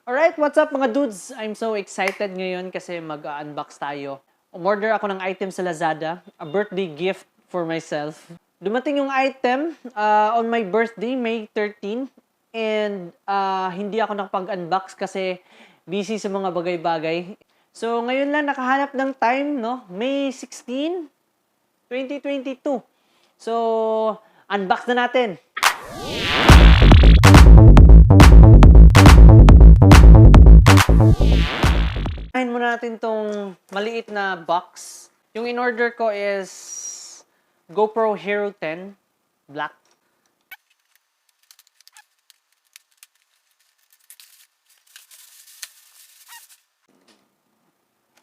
Alright, what's up mga dudes? I'm so excited ngayon kasi mag-unbox tayo. Umorder ako ng item sa Lazada, a birthday gift for myself. Dumating yung item on my birthday, May 13, and hindi ako nakapag-unbox kasi busy sa mga bagay-bagay. So ngayon lang nakahanap ng time, no? May 16, 2022. So, unbox na natin. Unahin muna natin tong maliit na box. Yung in-order ko is GoPro Hero 10 Black.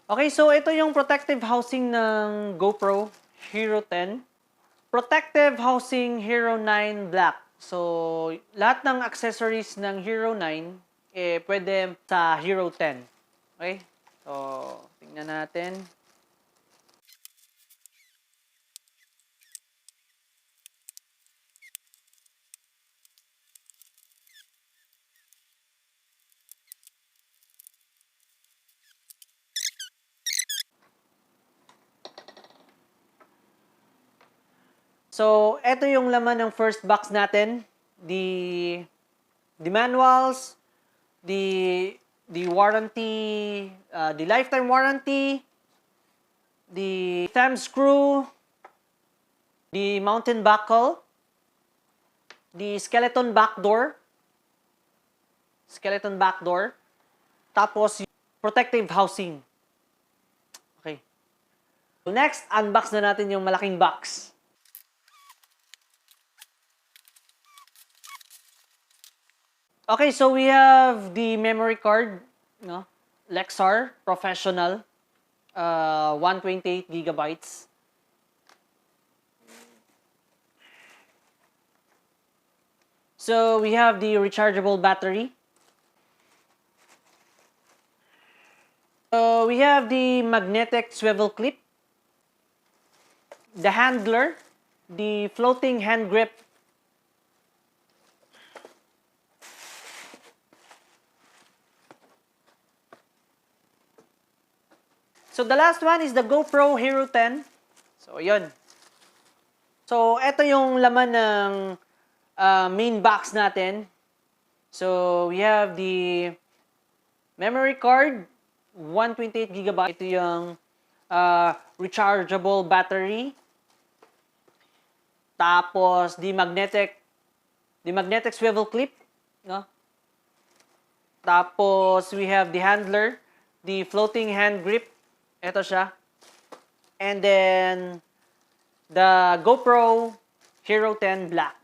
Okay, so ito yung protective housing ng GoPro Hero 10. Protective housing Hero 9 Black. So, lahat ng accessories ng Hero 9 pwede sa Hero 10. Okay? So, tingnan natin. So, ito yung laman ng first box natin. The manuals, the warranty, the lifetime warranty, the thumb screw, the mountain buckle, the skeleton back door, tapos protective housing. Okay. So next, unbox na natin yung malaking box. Okay, so we have the memory card, no? Lexar Professional, 128 gigabytes. So we have the rechargeable battery. So we have the magnetic swivel clip, the handler, the floating hand grip. So, the last one is the GoPro Hero 10. So, yun. So, ito yung laman ng main box natin. So, we have the memory card, 128 GB. Ito yung rechargeable battery. Tapos, the magnetic swivel clip. No? Tapos, we have the handler, the floating hand grip. Ito siya. And then, the GoPro Hero 10 Black.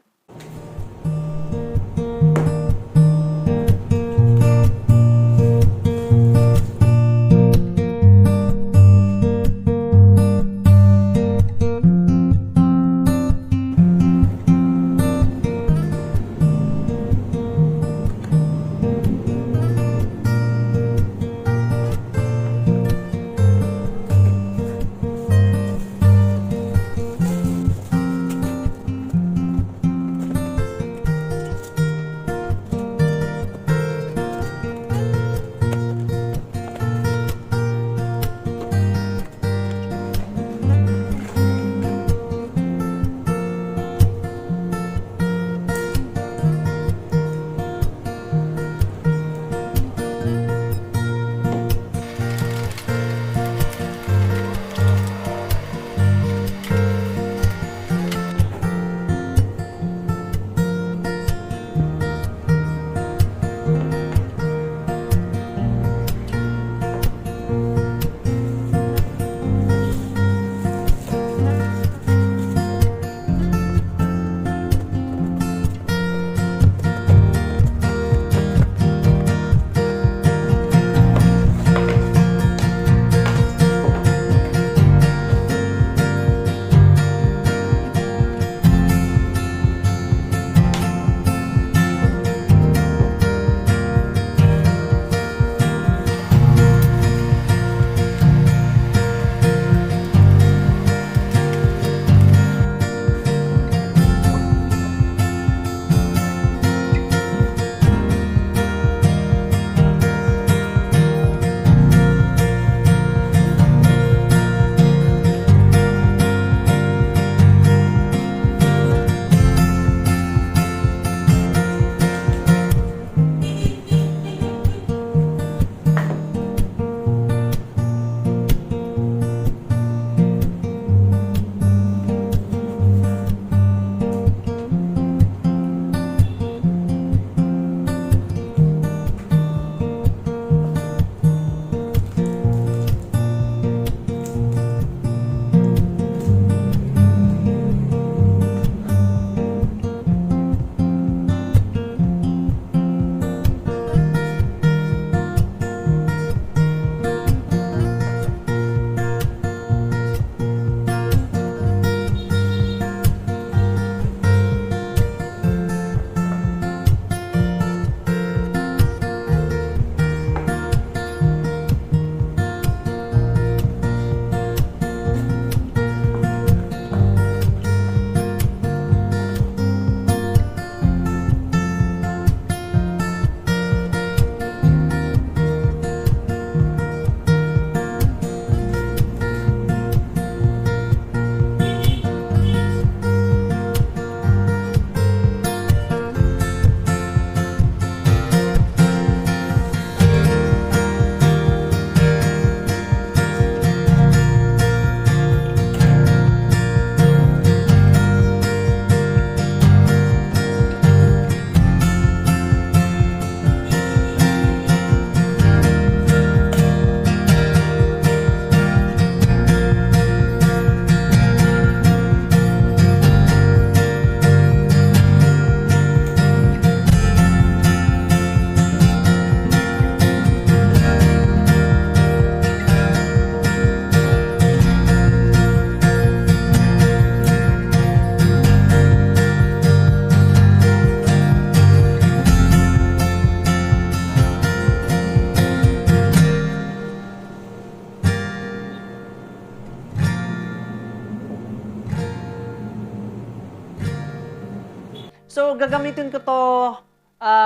gagamitin ko to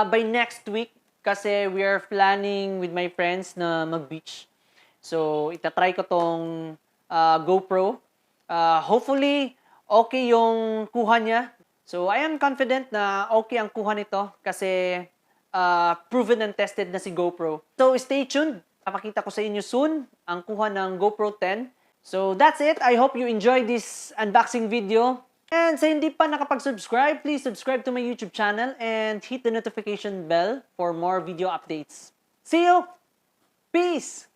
by next week kasi we are planning with my friends na mag-beach. So, itatry ko tong GoPro. Hopefully, okay yung kuha niya. So, I am confident na okay ang kuha nito kasi proven and tested na si GoPro. So, stay tuned. Papakita ko sa inyo soon ang kuha ng GoPro 10. So, that's it. I hope you enjoyed this unboxing video. And sa hindi pa nakapag-subscribe, please subscribe to my YouTube channel and hit the notification bell for more video updates. See you! Peace!